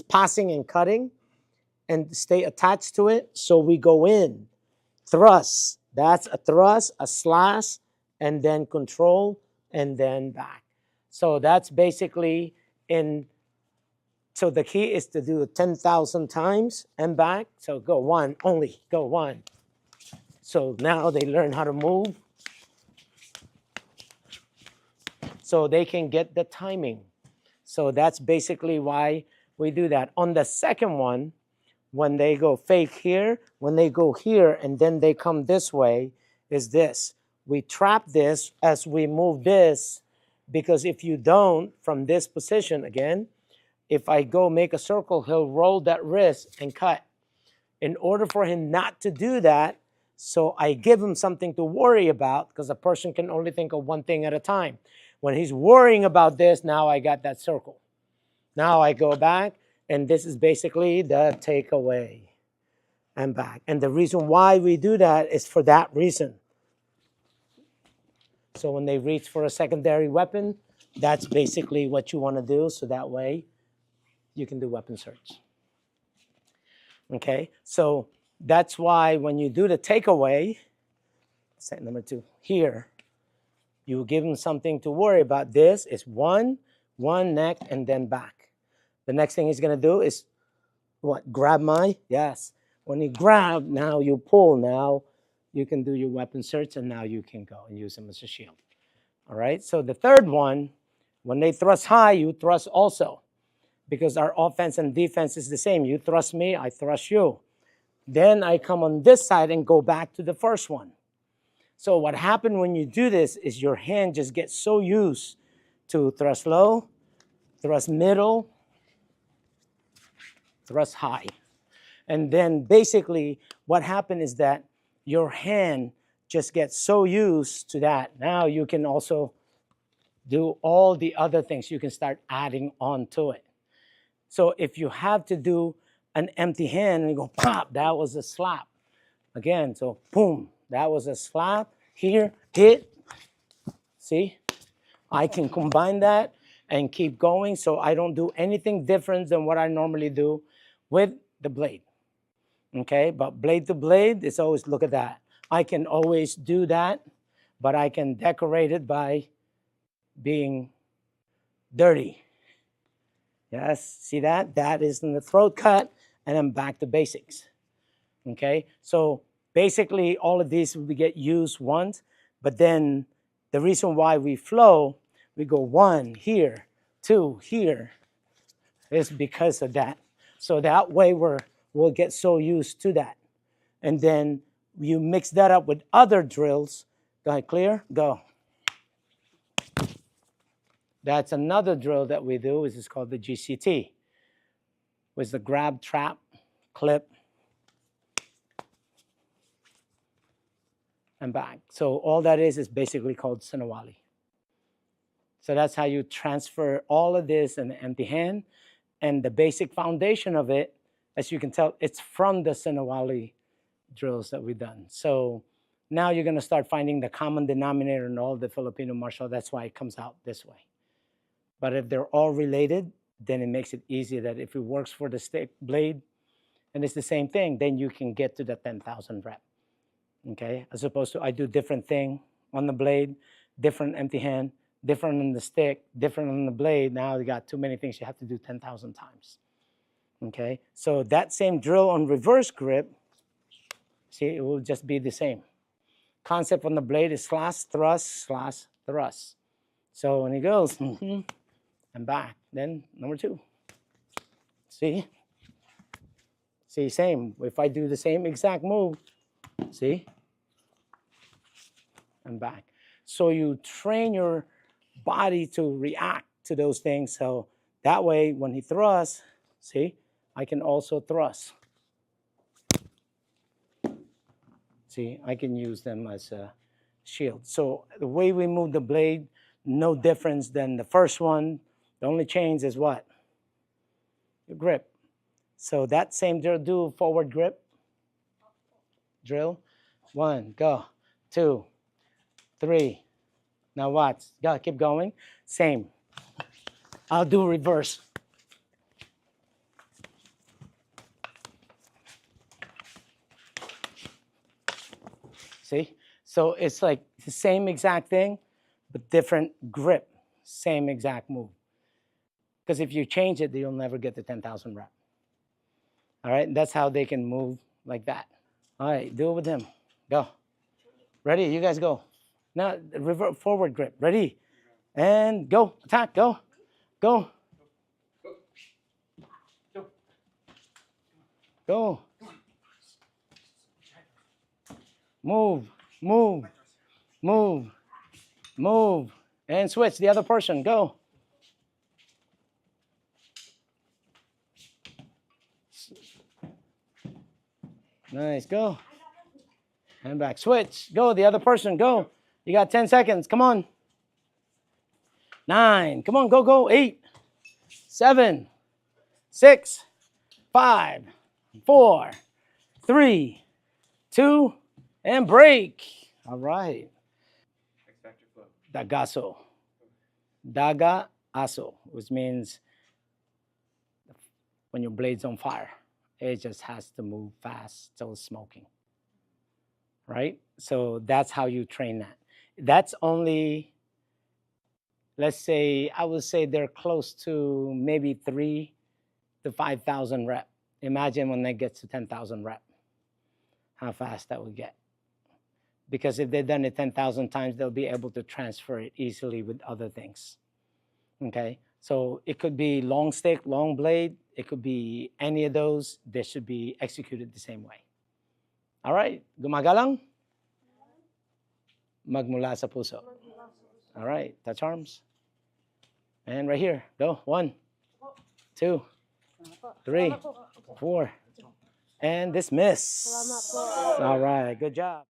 passing and cutting and stay attached to it. So we go in, thrust. That's a thrust, a slash, and then control, and then back. So that's basically so the key is to do it 10,000 times and back. So go one, only go one. So now they learn how to move. So they can get the timing. So that's basically why we do that. On the second one, when they go fake here, when they go here and then they come this way, is this. We trap this as we move this, because if you don't, from this position again, if I go make a circle, he'll roll that wrist and cut. In order for him not to do that, so I give him something to worry about, because a person can only think of one thing at a time. When he's worrying about this, now I got that circle. Now I go back, and this is basically the takeaway and back. And the reason why we do that is for that reason. So when they reach for a secondary weapon, that's basically what you want to do, so that way you can do weapon search. Okay, so that's why when you do the takeaway, set number 2, here, you give them something to worry about. This is one neck, and then back. The next thing he's going to do is what? Grab yes. When you grab, now you pull. Now you can do your weapon search, and now you can go and use them as a shield. All right, so the third one, when they thrust high, you thrust also, because our offense and defense is the same. You thrust me, I thrust you. Then I come on this side and go back to the first one. So what happened when you do this is your hand just gets so used to thrust low, thrust middle, thrust high. And then basically what happened is that your hand just gets so used to that. Now you can also do all the other things. You can start adding on to it. So if you have to do an empty hand and you go pop, that was a slap. Again, so boom, that was a slap. Here, hit. See, I can combine that and keep going, so I don't do anything different than what I normally do with the blade. Okay, but blade to blade, it's always, look at that. I can always do that, but I can decorate it by being dirty. Yes, see that? That is in the throat cut, and then back to basics. Okay, so basically all of these we get used once, but then the reason why we flow, we go 1 here, 2 here, is because of that. So that way we'll get so used to that. And then you mix that up with other drills. Go ahead, clear, go. That's another drill that we do, which is called the GCT, with the grab, trap, clip, and back. So all that is basically called Sinawali. So that's how you transfer all of this in the empty hand. And the basic foundation of it, as you can tell, it's from the Sinawali drills that we've done. So now you're going to start finding the common denominator in all the Filipino martial. That's why it comes out this way. But if they're all related, then it makes it easier that if it works for the stick blade and it's the same thing, then you can get to the 10,000 rep. Okay, as opposed to I do different thing on the blade, different empty hand, different on the stick, different on the blade. Now you got too many things you have to do 10,000 times. Okay, so that same drill on reverse grip, see, it will just be the same. Concept on the blade is slash, thrust, slash, thrust. So when he goes, and back, then number 2. See? See, same. If I do the same exact move, see? And back. So you train your body to react to those things. So that way, when he thrusts, see, I can also thrust. See, I can use them as a shield. So the way we move the blade, no difference than the first one. The only change is what? The grip. So that same drill, do forward grip. Drill. 1, go. 2, 3. Now watch. Go, keep going. Same. I'll do reverse. See? So it's like the same exact thing, but different grip. Same exact move. Because if you change it, you'll never get the 10,000 rep. All right? That's how they can move like that. All right, do it with him. Go. Ready? You guys go. Now, revert forward grip. Ready? And go. Attack. Go. Go. Go. Move. Move. Move. Move. And switch. The other person. Go. Nice. Go. And back. Switch. Go. The other person. Go. You got 10 seconds. Come on. 9. Come on. Go, go. 8, 7, 6, 5, 4, 3, 2, and break. All right. Dagaso. Dagaaso, which means when your blade's on fire, it just has to move fast so it's smoking. Right? So that's how you train that. That's only, let's say, I would say they're close to maybe 3 to 5,000 rep. Imagine when they get to 10,000 rep, how fast that would get. Because if they've done it 10,000 times, they'll be able to transfer it easily with other things. Okay? So it could be long stick, long blade. It could be any of those. They should be executed the same way. All right? Gumagalang? Magmula sa puso. All right. Touch arms. And right here. Go. 1, 2, 3, 4. And dismiss. All right. Good job.